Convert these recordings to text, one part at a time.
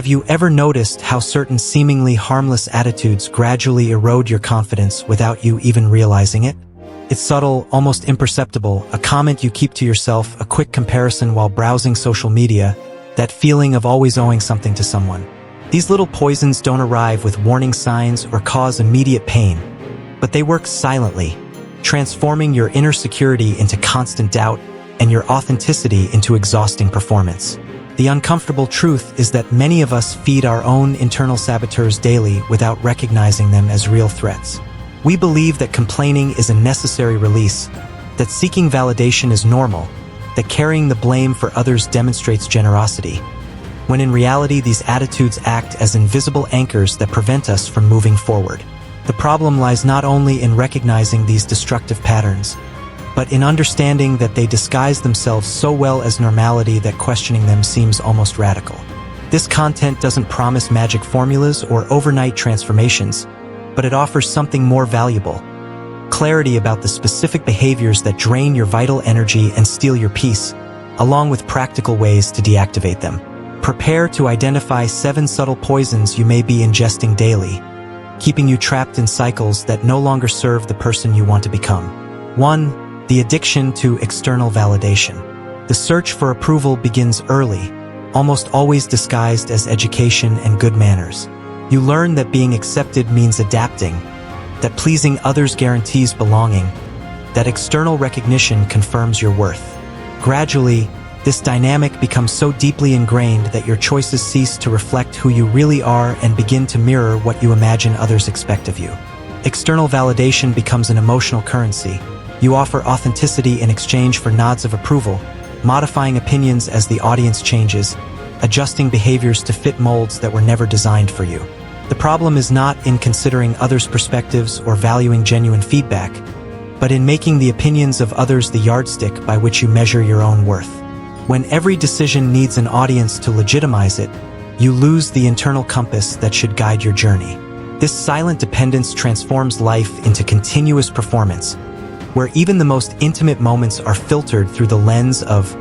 Have you ever noticed how certain seemingly harmless attitudes gradually erode your confidence without you even realizing it? It's subtle, almost imperceptible, a comment you keep to yourself, a quick comparison while browsing social media, that feeling of always owing something to someone. These little poisons don't arrive with warning signs or cause immediate pain, but they work silently, transforming your inner security into constant doubt and your authenticity into exhausting performance. The uncomfortable truth is that many of us feed our own internal saboteurs daily without recognizing them as real threats. We believe that complaining is a necessary release, that seeking validation is normal, that carrying the blame for others demonstrates generosity, when in reality these attitudes act as invisible anchors that prevent us from moving forward. The problem lies not only in recognizing these destructive patterns, but in understanding that they disguise themselves so well as normality that questioning them seems almost radical. This content doesn't promise magic formulas or overnight transformations, but it offers something more valuable: clarity about the specific behaviors that drain your vital energy and steal your peace, along with practical ways to deactivate them. Prepare to identify 7 subtle poisons you may be ingesting daily, keeping you trapped in cycles that no longer serve the person you want to become. 1. The addiction to external validation. The search for approval begins early, almost always disguised as education and good manners. You learn that being accepted means adapting, that pleasing others guarantees belonging, that external recognition confirms your worth. Gradually, this dynamic becomes so deeply ingrained that your choices cease to reflect who you really are and begin to mirror what you imagine others expect of you. External validation becomes an emotional currency. You offer authenticity in exchange for nods of approval, modifying opinions as the audience changes, adjusting behaviors to fit molds that were never designed for you. The problem is not in considering others' perspectives or valuing genuine feedback, but in making the opinions of others the yardstick by which you measure your own worth. When every decision needs an audience to legitimize it, you lose the internal compass that should guide your journey. This silent dependence transforms life into continuous performance, where even the most intimate moments are filtered through the lens of,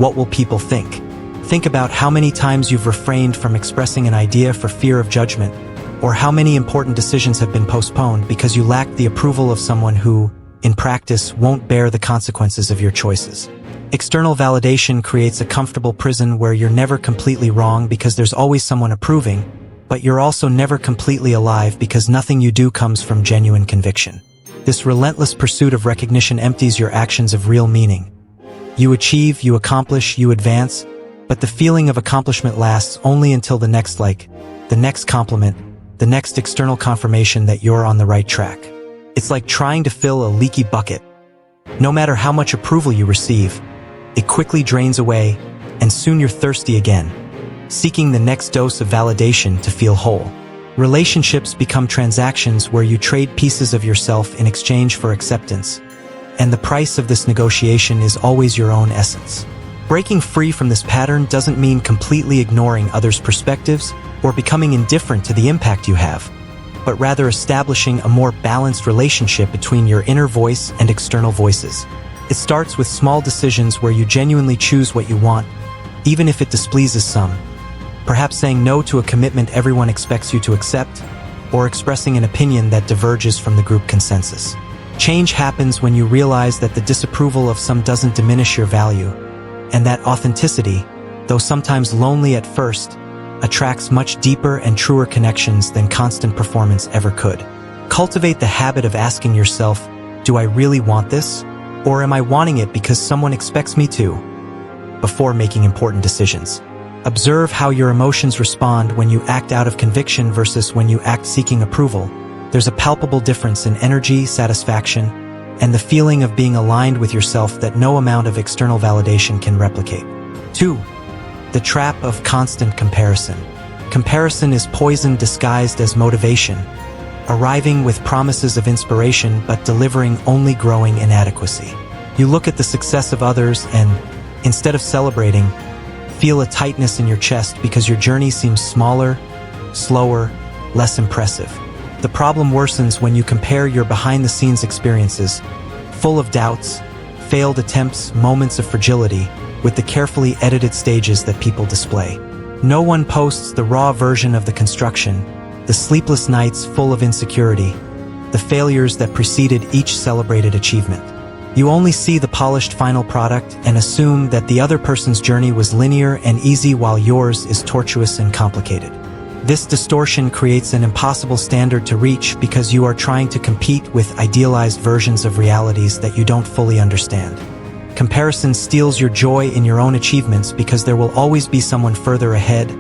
what will people think? Think about how many times you've refrained from expressing an idea for fear of judgment, or how many important decisions have been postponed because you lacked the approval of someone who, in practice, won't bear the consequences of your choices. External validation creates a comfortable prison where you're never completely wrong because there's always someone approving, but you're also never completely alive because nothing you do comes from genuine conviction. This relentless pursuit of recognition empties your actions of real meaning. You achieve, you accomplish, you advance, but the feeling of accomplishment lasts only until the next like, the next compliment, the next external confirmation that you're on the right track. It's like trying to fill a leaky bucket. No matter how much approval you receive, it quickly drains away, and soon you're thirsty again, seeking the next dose of validation to feel whole. Relationships become transactions where you trade pieces of yourself in exchange for acceptance, and the price of this negotiation is always your own essence. Breaking free from this pattern doesn't mean completely ignoring others' perspectives or becoming indifferent to the impact you have, but rather establishing a more balanced relationship between your inner voice and external voices. It starts with small decisions where you genuinely choose what you want, even if it displeases some. Perhaps saying no to a commitment everyone expects you to accept, or expressing an opinion that diverges from the group consensus. Change happens when you realize that the disapproval of some doesn't diminish your value, and that authenticity, though sometimes lonely at first, attracts much deeper and truer connections than constant performance ever could. Cultivate the habit of asking yourself, do I really want this? Or am I wanting it because someone expects me to? Before making important decisions. Observe how your emotions respond when you act out of conviction versus when you act seeking approval. There's a palpable difference in energy, satisfaction, and the feeling of being aligned with yourself that no amount of external validation can replicate. 2. The trap of constant comparison. Comparison is poison disguised as motivation, arriving with promises of inspiration but delivering only growing inadequacy. You look at the success of others and, instead of celebrating, feel a tightness in your chest because your journey seems smaller, slower, less impressive. The problem worsens when you compare your behind-the-scenes experiences, full of doubts, failed attempts, moments of fragility, with the carefully edited stages that people display. No one posts the raw version of the construction, the sleepless nights full of insecurity, the failures that preceded each celebrated achievement. You only see the polished final product and assume that the other person's journey was linear and easy while yours is tortuous and complicated. This distortion creates an impossible standard to reach because you are trying to compete with idealized versions of realities that you don't fully understand. Comparison steals your joy in your own achievements because there will always be someone further ahead,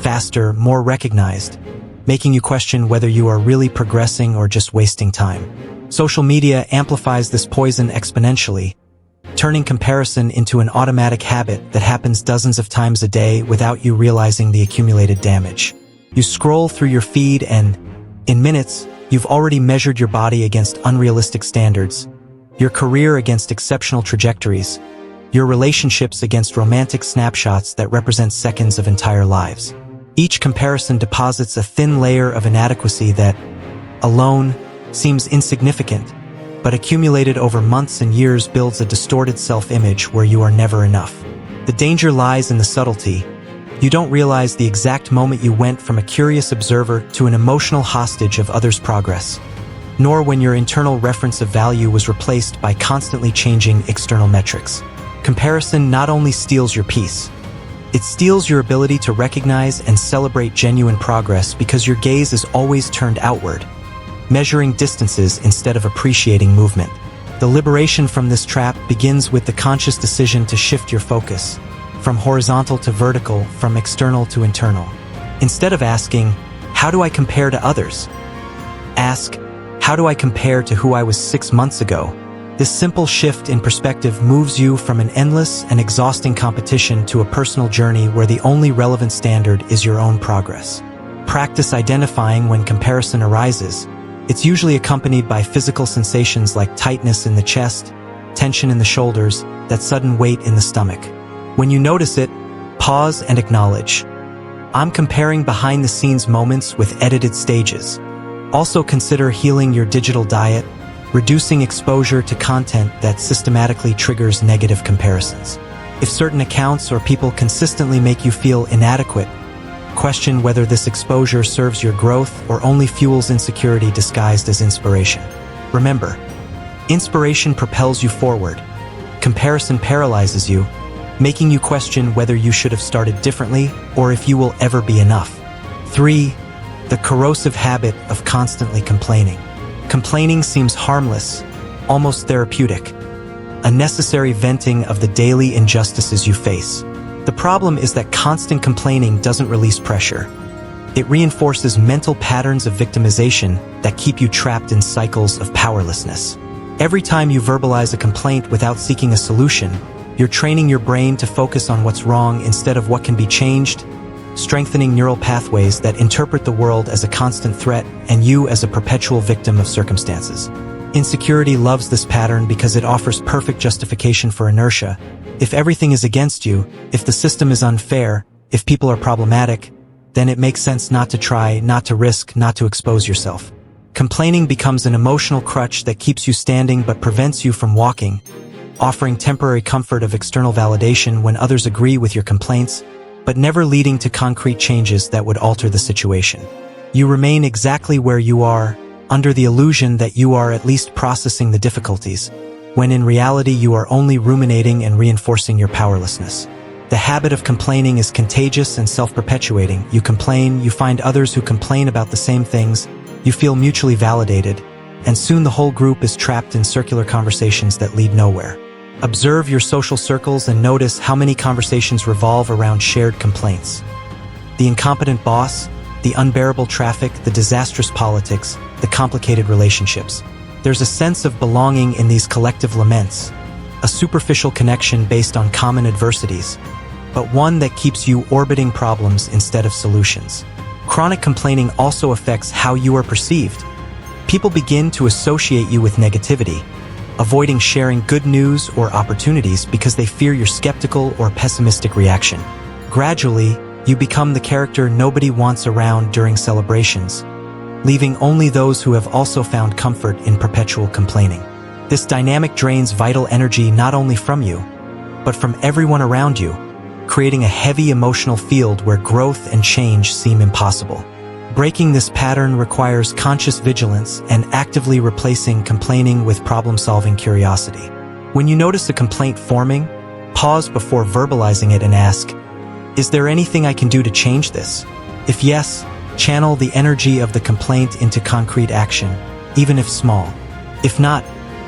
faster, more recognized, making you question whether you are really progressing or just wasting time. Social media amplifies this poison exponentially, turning comparison into an automatic habit that happens dozens of times a day without you realizing the accumulated damage. You scroll through your feed and, in minutes, you've already measured your body against unrealistic standards, your career against exceptional trajectories, your relationships against romantic snapshots that represent seconds of entire lives. Each comparison deposits a thin layer of inadequacy that, alone, seems insignificant, but accumulated over months and years builds a distorted self-image where you are never enough. The danger lies in the subtlety. You don't realize the exact moment you went from a curious observer to an emotional hostage of others' progress, nor when your internal reference of value was replaced by constantly changing external metrics. Comparison not only steals your peace, it steals your ability to recognize and celebrate genuine progress because your gaze is always turned outward, measuring distances instead of appreciating movement. The liberation from this trap begins with the conscious decision to shift your focus, from horizontal to vertical, from external to internal. Instead of asking, "How do I compare to others?" ask, "How do I compare to who I was 6 months ago?" This simple shift in perspective moves you from an endless and exhausting competition to a personal journey where the only relevant standard is your own progress. Practice identifying when comparison arises. It's usually accompanied by physical sensations like tightness in the chest, tension in the shoulders, that sudden weight in the stomach. When you notice it, pause and acknowledge. I'm comparing behind-the-scenes moments with edited stages. Also consider healing your digital diet, reducing exposure to content that systematically triggers negative comparisons. If certain accounts or people consistently make you feel inadequate, question whether this exposure serves your growth or only fuels insecurity disguised as inspiration. Remember, inspiration propels you forward. Comparison paralyzes you, making you question whether you should have started differently or if you will ever be enough. 3. The corrosive habit of constantly complaining. Complaining seems harmless, almost therapeutic, a necessary venting of the daily injustices you face. The problem is that constant complaining doesn't release pressure. It reinforces mental patterns of victimization that keep you trapped in cycles of powerlessness. Every time you verbalize a complaint without seeking a solution, you're training your brain to focus on what's wrong instead of what can be changed, strengthening neural pathways that interpret the world as a constant threat and you as a perpetual victim of circumstances. Insecurity loves this pattern because it offers perfect justification for inertia. If everything is against you, if the system is unfair, if people are problematic, then it makes sense not to try, not to risk, not to expose yourself. Complaining becomes an emotional crutch that keeps you standing but prevents you from walking, offering temporary comfort of external validation when others agree with your complaints, but never leading to concrete changes that would alter the situation. You remain exactly where you are, under the illusion that you are at least processing the difficulties, when in reality you are only ruminating and reinforcing your powerlessness. The habit of complaining is contagious and self-perpetuating. You complain, you find others who complain about the same things, you feel mutually validated, and soon the whole group is trapped in circular conversations that lead nowhere. Observe your social circles and notice how many conversations revolve around shared complaints. The incompetent boss, the unbearable traffic, the disastrous politics, the complicated relationships. There's a sense of belonging in these collective laments, a superficial connection based on common adversities, but one that keeps you orbiting problems instead of solutions. Chronic complaining also affects how you are perceived. People begin to associate you with negativity, avoiding sharing good news or opportunities because they fear your skeptical or pessimistic reaction. Gradually, you become the character nobody wants around during celebrations, leaving only those who have also found comfort in perpetual complaining. This dynamic drains vital energy not only from you, but from everyone around you, creating a heavy emotional field where growth and change seem impossible. Breaking this pattern requires conscious vigilance and actively replacing complaining with problem-solving curiosity. When you notice a complaint forming, pause before verbalizing it and ask, "Is there anything I can do to change this?" If yes, channel the energy of the complaint into concrete action, even if small. If not,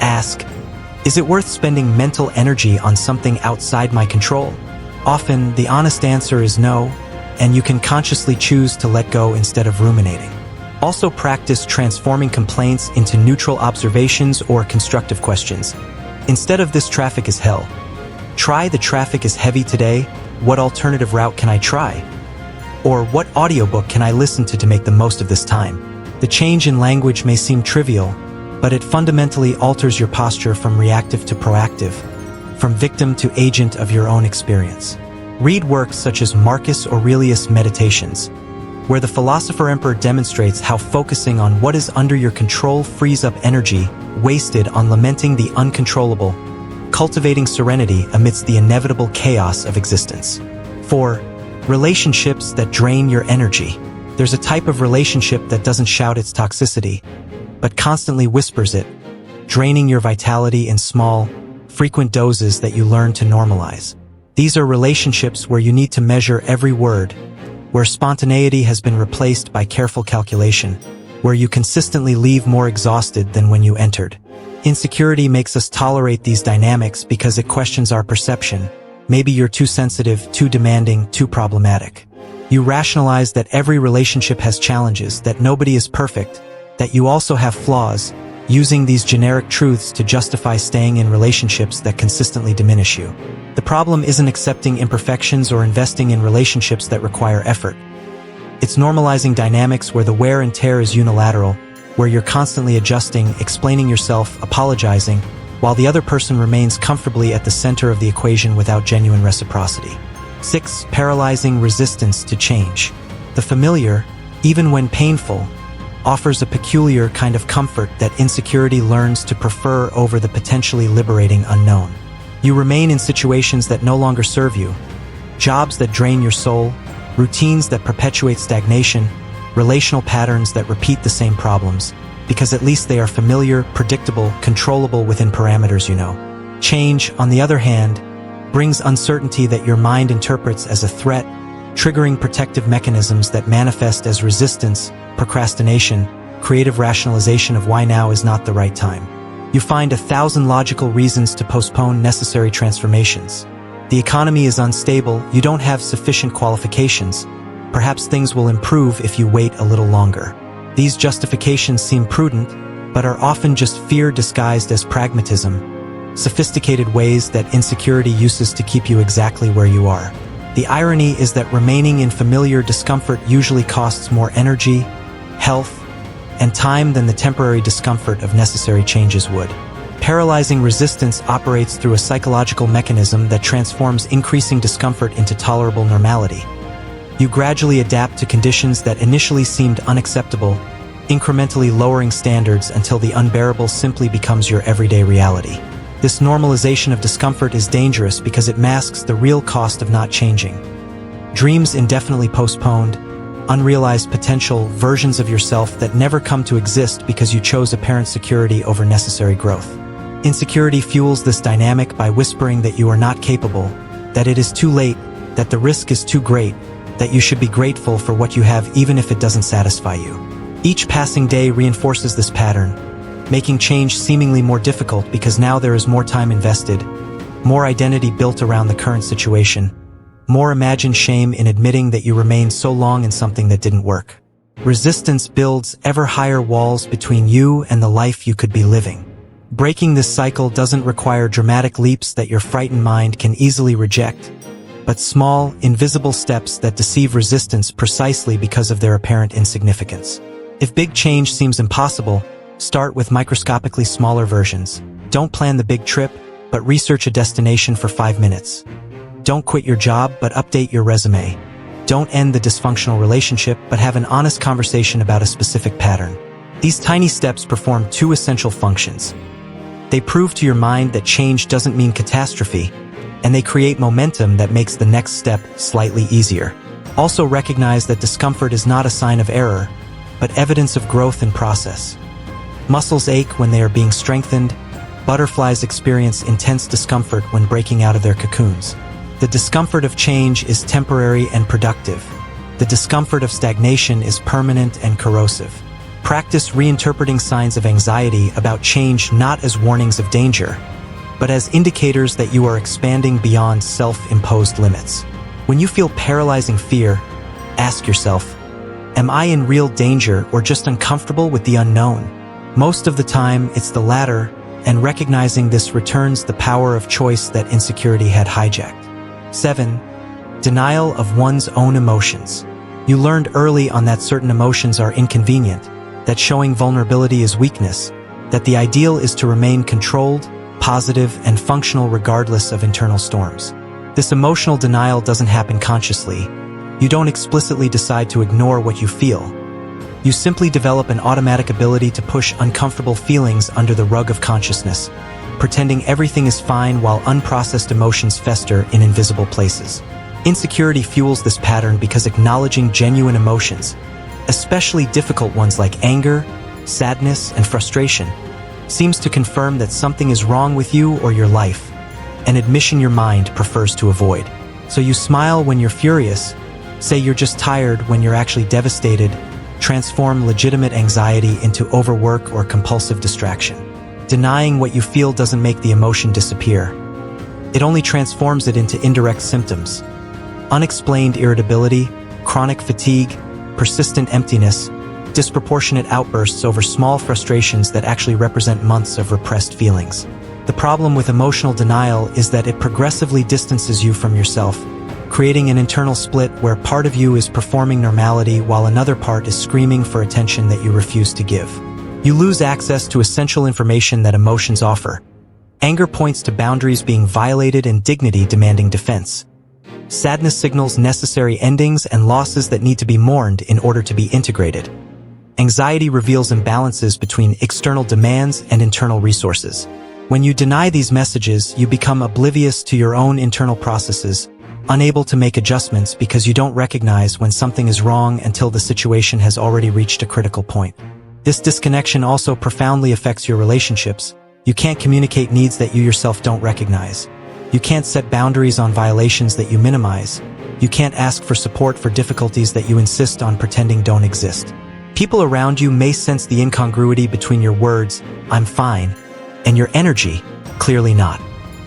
ask, "Is it worth spending mental energy on something outside my control?" Often, the honest answer is no, and you can consciously choose to let go instead of ruminating. Also practice transforming complaints into neutral observations or constructive questions. Instead of "This traffic is hell," try "The traffic is heavy today. What alternative route can I try?" Or "What audiobook can I listen to make the most of this time?" The change in language may seem trivial, but it fundamentally alters your posture from reactive to proactive, from victim to agent of your own experience. Read works such as Marcus Aurelius' Meditations, where the philosopher emperor demonstrates how focusing on what is under your control frees up energy wasted on lamenting the uncontrollable, cultivating serenity amidst the inevitable chaos of existence. 4. Relationships that drain your energy. There's a type of relationship that doesn't shout its toxicity, but constantly whispers it, draining your vitality in small, frequent doses that you learn to normalize. These are relationships where you need to measure every word, where spontaneity has been replaced by careful calculation, where you consistently leave more exhausted than when you entered. Insecurity makes us tolerate these dynamics because it questions our perception. Maybe you're too sensitive, too demanding, too problematic. You rationalize that every relationship has challenges, that nobody is perfect, that you also have flaws, using these generic truths to justify staying in relationships that consistently diminish you. The problem isn't accepting imperfections or investing in relationships that require effort. It's normalizing dynamics where the wear and tear is unilateral, where you're constantly adjusting, explaining yourself, apologizing, while the other person remains comfortably at the center of the equation without genuine reciprocity. 6. Paralyzing resistance to change. The familiar, even when painful, offers a peculiar kind of comfort that insecurity learns to prefer over the potentially liberating unknown. You remain in situations that no longer serve you, jobs that drain your soul, routines that perpetuate stagnation, relational patterns that repeat the same problems, because at least they are familiar, predictable, controllable within parameters you know. Change, on the other hand, brings uncertainty that your mind interprets as a threat, triggering protective mechanisms that manifest as resistance, procrastination, creative rationalization of why now is not the right time. You find 1,000 logical reasons to postpone necessary transformations. The economy is unstable, you don't have sufficient qualifications. Perhaps things will improve if you wait a little longer. These justifications seem prudent, but are often just fear disguised as pragmatism, sophisticated ways that insecurity uses to keep you exactly where you are. The irony is that remaining in familiar discomfort usually costs more energy, health, and time than the temporary discomfort of necessary changes would. Paralyzing resistance operates through a psychological mechanism that transforms increasing discomfort into tolerable normality. You gradually adapt to conditions that initially seemed unacceptable, incrementally lowering standards until the unbearable simply becomes your everyday reality. This normalization of discomfort is dangerous because it masks the real cost of not changing. Dreams indefinitely postponed, unrealized potential, versions of yourself that never come to exist because you chose apparent security over necessary growth. Insecurity fuels this dynamic by whispering that you are not capable, that it is too late, that the risk is too great, that you should be grateful for what you have even if it doesn't satisfy you. Each passing day reinforces this pattern, making change seemingly more difficult because now there is more time invested, more identity built around the current situation, more imagined shame in admitting that you remained so long in something that didn't work. Resistance builds ever higher walls between you and the life you could be living. Breaking this cycle doesn't require dramatic leaps that your frightened mind can easily reject, but small, invisible steps that deceive resistance precisely because of their apparent insignificance. If big change seems impossible, start with microscopically smaller versions. Don't plan the big trip, but research a destination for 5 minutes. Don't quit your job, but update your resume. Don't end the dysfunctional relationship, but have an honest conversation about a specific pattern. These tiny steps perform 2 essential functions. They prove to your mind that change doesn't mean catastrophe, and they create momentum that makes the next step slightly easier. Also recognize that discomfort is not a sign of error, but evidence of growth in process. Muscles ache when they are being strengthened. Butterflies experience intense discomfort when breaking out of their cocoons. The discomfort of change is temporary and productive. The discomfort of stagnation is permanent and corrosive. Practice reinterpreting signs of anxiety about change not as warnings of danger, but as indicators that you are expanding beyond self-imposed limits. When you feel paralyzing fear, ask yourself, am I in real danger or just uncomfortable with the unknown? Most of the time, it's the latter, and recognizing this returns the power of choice that insecurity had hijacked. 7. Denial of one's own emotions. You learned early on that certain emotions are inconvenient, that showing vulnerability is weakness, that the ideal is to remain controlled, positive, and functional regardless of internal storms. This emotional denial doesn't happen consciously. You don't explicitly decide to ignore what you feel. You simply develop an automatic ability to push uncomfortable feelings under the rug of consciousness, pretending everything is fine while unprocessed emotions fester in invisible places. Insecurity fuels this pattern because acknowledging genuine emotions, especially difficult ones like anger, sadness, and frustration, seems to confirm that something is wrong with you or your life, an admission your mind prefers to avoid. So you smile when you're furious, say you're just tired when you're actually devastated, transform legitimate anxiety into overwork or compulsive distraction. Denying what you feel doesn't make the emotion disappear. It only transforms it into indirect symptoms. Unexplained irritability, chronic fatigue, persistent emptiness, disproportionate outbursts over small frustrations that actually represent months of repressed feelings. The problem with emotional denial is that it progressively distances you from yourself, creating an internal split where part of you is performing normality while another part is screaming for attention that you refuse to give. You lose access to essential information that emotions offer. Anger points to boundaries being violated and dignity demanding defense. Sadness signals necessary endings and losses that need to be mourned in order to be integrated. Anxiety reveals imbalances between external demands and internal resources. When you deny these messages, you become oblivious to your own internal processes, unable to make adjustments because you don't recognize when something is wrong until the situation has already reached a critical point. This disconnection also profoundly affects your relationships. You can't communicate needs that you yourself don't recognize. You can't set boundaries on violations that you minimize. You can't ask for support for difficulties that you insist on pretending don't exist. People around you may sense the incongruity between your words, "I'm fine," and your energy, "clearly not,"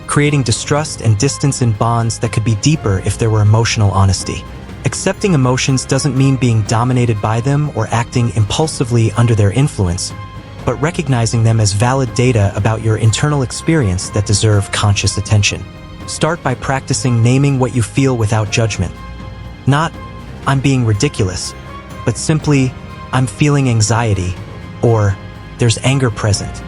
creating distrust and distance in bonds that could be deeper if there were emotional honesty. Accepting emotions doesn't mean being dominated by them or acting impulsively under their influence, but recognizing them as valid data about your internal experience that deserve conscious attention. Start by practicing naming what you feel without judgment. Not, "I'm being ridiculous," but simply, "I'm feeling anxiety," or "there's anger present."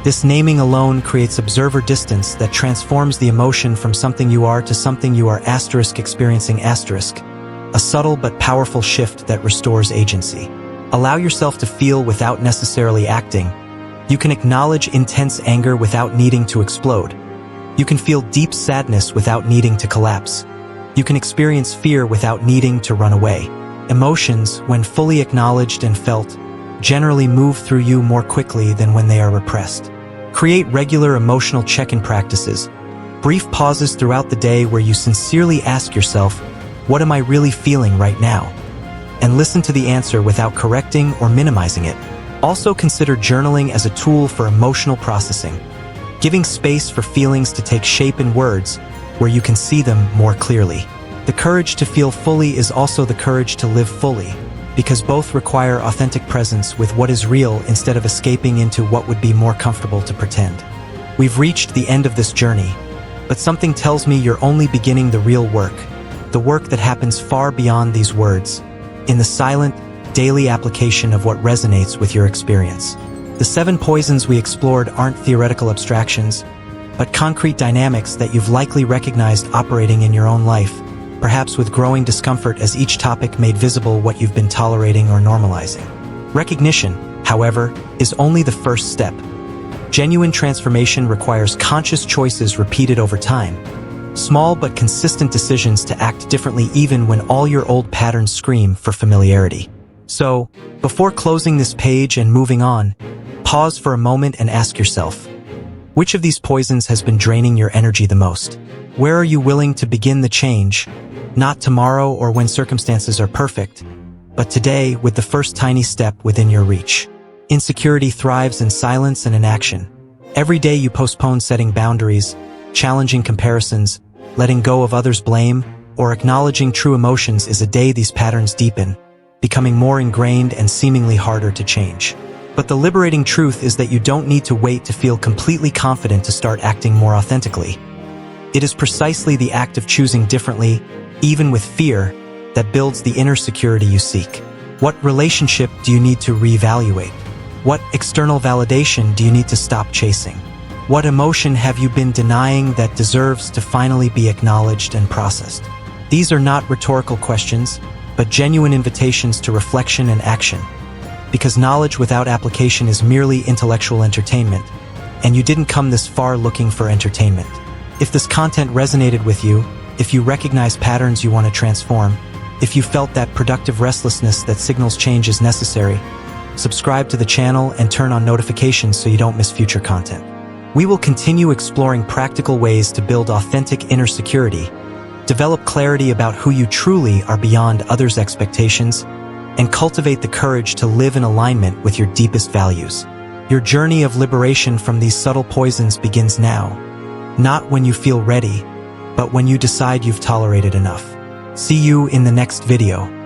This naming alone creates observer distance that transforms the emotion from something you are to something you are experiencing, a subtle but powerful shift that restores agency. Allow yourself to feel without necessarily acting. You can acknowledge intense anger without needing to explode. You can feel deep sadness without needing to collapse. You can experience fear without needing to run away. Emotions, when fully acknowledged and felt, generally move through you more quickly than when they are repressed. Create regular emotional check-in practices, brief pauses throughout the day where you sincerely ask yourself, "What am I really feeling right now?" and listen to the answer without correcting or minimizing it. Also consider journaling as a tool for emotional processing, giving space for feelings to take shape in words where you can see them more clearly. The courage to feel fully is also the courage to live fully, because both require authentic presence with what is real instead of escaping into what would be more comfortable to pretend. We've reached the end of this journey, but something tells me you're only beginning the real work, the work that happens far beyond these words, in the silent, daily application of what resonates with your experience. The 7 poisons we explored aren't theoretical abstractions, but concrete dynamics that you've likely recognized operating in your own life, perhaps with growing discomfort as each topic made visible what you've been tolerating or normalizing. Recognition, however, is only the first step. Genuine transformation requires conscious choices repeated over time. Small but consistent decisions to act differently even when all your old patterns scream for familiarity. So, before closing this page and moving on, pause for a moment and ask yourself, which of these poisons has been draining your energy the most? Where are you willing to begin the change? Not tomorrow or when circumstances are perfect, but today with the first tiny step within your reach. Insecurity thrives in silence and inaction. Every day you postpone setting boundaries, challenging comparisons, letting go of others' blame, or acknowledging true emotions is a day these patterns deepen, becoming more ingrained and seemingly harder to change. But the liberating truth is that you don't need to wait to feel completely confident to start acting more authentically. It is precisely the act of choosing differently, even with fear, that builds the inner security you seek. What relationship do you need to reevaluate? What external validation do you need to stop chasing? What emotion have you been denying that deserves to finally be acknowledged and processed? These are not rhetorical questions, but genuine invitations to reflection and action. Because knowledge without application is merely intellectual entertainment, and you didn't come this far looking for entertainment. If this content resonated with you, if you recognize patterns you want to transform, if you felt that productive restlessness that signals change is necessary, subscribe to the channel and turn on notifications so you don't miss future content. We will continue exploring practical ways to build authentic inner security, develop clarity about who you truly are beyond others' expectations, and cultivate the courage to live in alignment with your deepest values. Your journey of liberation from these subtle poisons begins now, not when you feel ready, but when you decide you've tolerated enough. See you in the next video.